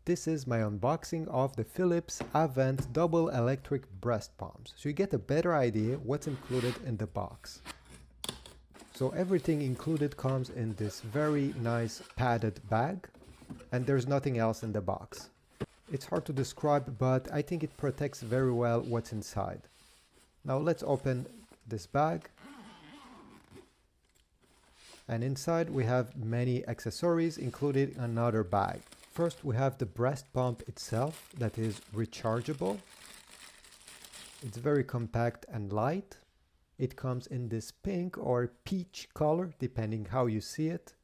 This is my unboxing of the Philips AVENT double electric breast pumps. So you get a better idea what's included in the box. So everything included comes in this very nice padded bag, and there's nothing else in the box. It's hard to describe, but I think it protects very well what's inside. Now let's open this bag. And inside we have many accessories, including another bag. First we have the breast pump itself that is rechargeable. It's very compact and light. It comes in this pink or peach color, depending how you see it.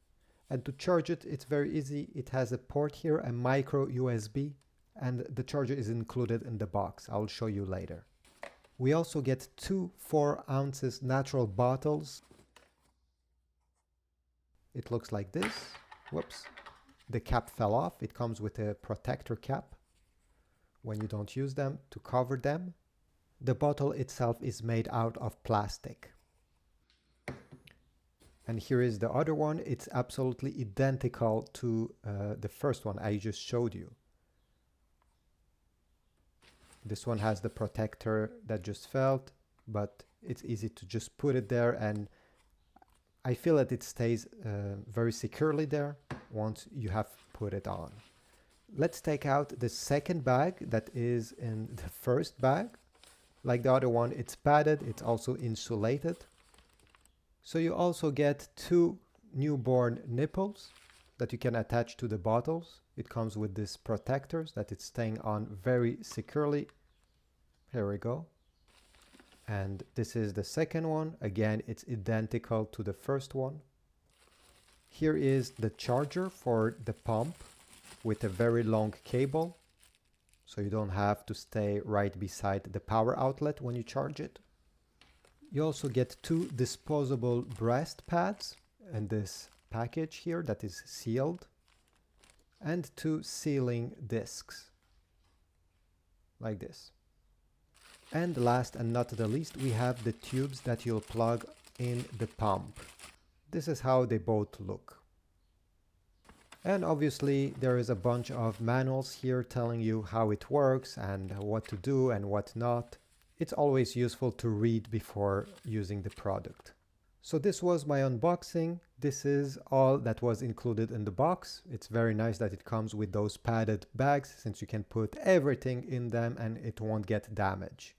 And to charge it, it's very easy. It has a port here, a micro USB, and the charger is included in the box. I'll show you later. We also get two 4 ounces natural bottles. It looks like this. Whoops. The cap fell off. It comes with a protector cap when you don't use them to cover them. The bottle itself is made out of plastic. And here is the other one. It's absolutely identical to the first one I just showed you. This one has the protector that just fell, but it's easy to just put it there, and I feel that it stays very securely there once you have put it on. Let's take out the second bag that is in the first bag. Like the other one, it's padded, it's also insulated. So you also get 2 newborn nipples that you can attach to the bottles. It comes with these protectors that it's staying on very securely. Here we go. And this is the second one. Again, it's identical to the first one. Here is the charger for the pump with a very long cable, so you don't have to stay right beside the power outlet when you charge it. You also get 2 disposable breast pads in this package here that is sealed, and 2 sealing discs like this. And last and not the least, we have the tubes that you'll plug in the pump. This is how they both look. And obviously there is a bunch of manuals here telling you how it works and what to do and what not. It's always useful to read before using the product. So this was my unboxing. This is all that was included in the box. It's very nice that it comes with those padded bags, since you can put everything in them and it won't get damaged.